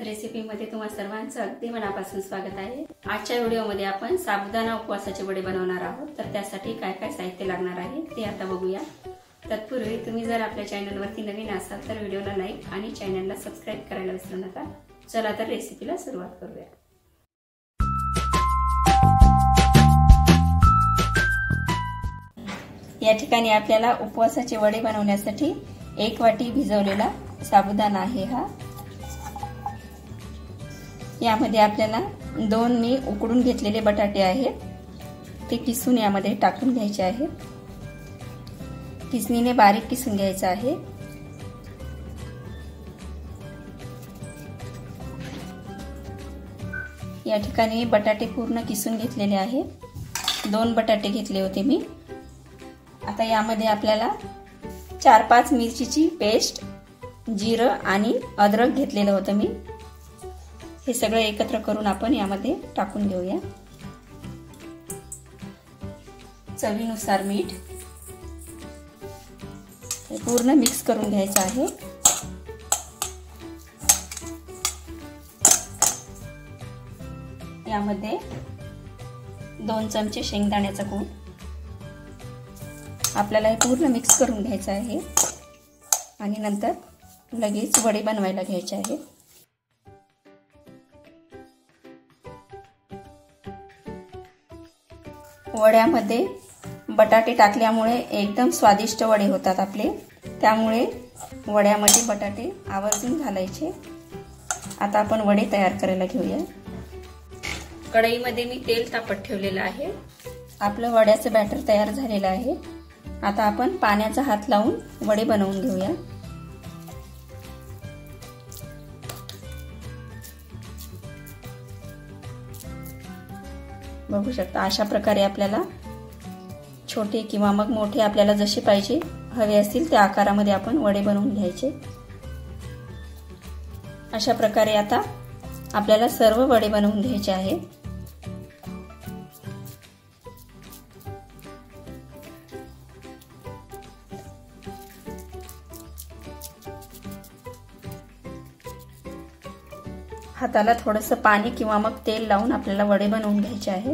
रेसिपीमध्ये तुम्हा सर्वांचं अगदी मनापासून स्वागत आहे। आजच्या व्हिडिओमध्ये आपण साबुदाणा उपवासाचे वडे बनवणार आहोत। तर त्यासाठी काय काय साहित्य लागणार आहे ते आता बघूया। तत्पूर्वी तुम्ही जर आपल्या चॅनलवरती नवीन असाल तर व्हिडिओला लाईक आणि चॅनलला सबस्क्राइब करायला विसरू नका। चला तर रेसिपीला सुरुवात करूया। या ठिकाणी आपल्याला उपवासाचे वडे बनवण्यासाठी 1 वाटी भिजवलेला साबुदाणा आहे हा। यामध्ये आपल्याला 2 मी उकडून घेतलेले बटाटे आहेत ते किसून यामध्ये टाकून घ्यायचे आहे। किसणीने बारीक किसून घ्यायचे आहे। या ठिकाणी बटाटे पूर्ण किसून घेतलेले आहे। 2 बटाटे घेतले होते मी। आता यामध्ये आपल्याला 4-5 मिरचीची पेस्ट, जिरं आणि अद्रक घेतलेलं होतं मी। हे सगळं एकत्र करून आपण यामध्ये टाकून घेऊया। चवीनुसार मीठ हे पूर्ण मिक्स करून घ्यायचं आहे। यामध्ये 2 चमचे शेंगदाण्याचा कूट आपल्याला हे पूर्ण मिक्स करून घ्यायचं आहे आणि नंतर लगेच वडे बनवायला घ्यायचे आहेत। वड्यामध्ये बटाटे टाकल्यामुळे एकदम स्वादिष्ट वडे होतात आपले, त्यामुळे वड्यामध्ये बटाटे आवर्जून घालायचे। आता आपण वडे तयार करायला घेऊया। कढईमध्ये मी तेल तापत ठेवलेलं आहे। आपलं वड्याचं बॅटर तयार झालेलं आहे। आता आपण पाण्याचा हात लावून वडे बनवून घेऊया। बघू शकता अशा प्रकारे आपल्याला छोटे किंवा मग मोठे आपल्याला जसे पाहिजे हवे असतील त्या आकारामध्ये आपण वडे बनवून घ्यायचे। अशा प्रकारे आता आपल्याला सर्व वडे बनवून घ्यायचे आहे। हाताला थोडंसं पाणी किंवा मग तेल लावून आपल्याला वडे बनवून घ्यायचे आहे।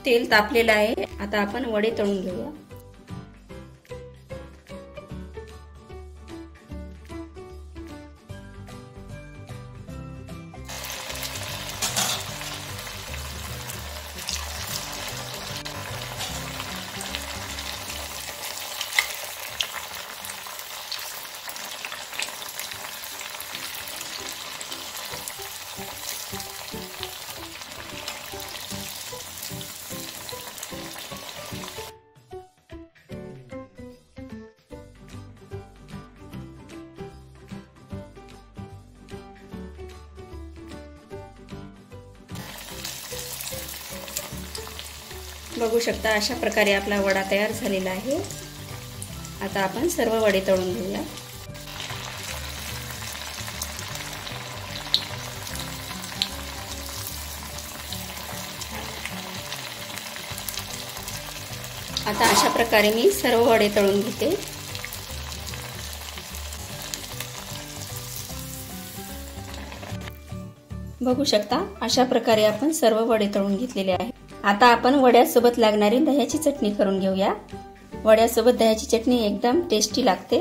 तेल तापलेलं आहे। आता आपण वडे तळून घेऊया। बघू शकता अशा प्रकारे आपला वडा तयार झालेला आहे। आता आपण सर्व वडे तळून घेऊया। आता अशा प्रकारे मी सर्व वडे तळून घेते। बघू शकता अशा प्रकारे आपण सर्व वडे तळून घेतलेले आहे। आता आपण वड्यासोबत लागणारी दह्याची चटणी करून घेऊया। वड्यासोबत दह्याची चटणी एकदम टेस्टी लागते।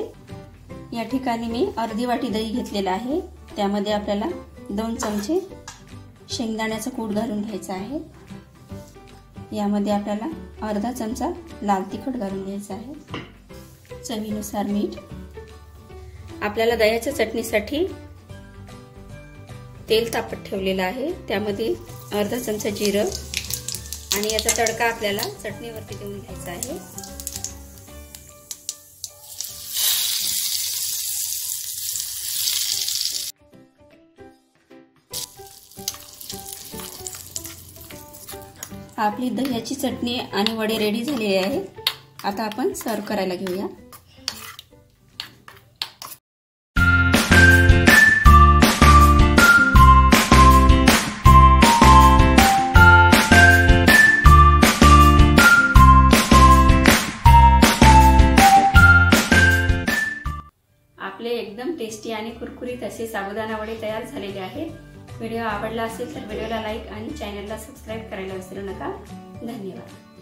या ठिकाणी मी अर्धी वाटी दही घेतलेला आहे। त्यामध्ये आपल्याला 2 चमचे शेंगदाण्याचा कूट घालून घ्यायचा आहे। यामध्ये आपल्याला अर्धा चमचा लाल तिखट घालून घ्यायचा आहे। चवीनुसार मीठ। आपल्याला दह्याच्या चटणीसाठी तेल तापत ठेवलेलं आहे। त्यामध्ये अर्धा चमचा जिरं आणि याचा तडका आपल्याला चटणीवरती देऊन घ्यायचा आहे। आपली दह्याची चटणी आणि वडे रेडी झालेले आहे। आता आपण सर्व करायला घेऊया। आपले एकदम टेस्टी आणि कुरकुरीत असे साबुदाणा वडे तयार झालेले आहेत. व्हिडिओ आवडला असेल तर व्हिडिओला लाईक आणि चॅनलला सबस्क्राईब करायला विसरू नका. धन्यवाद.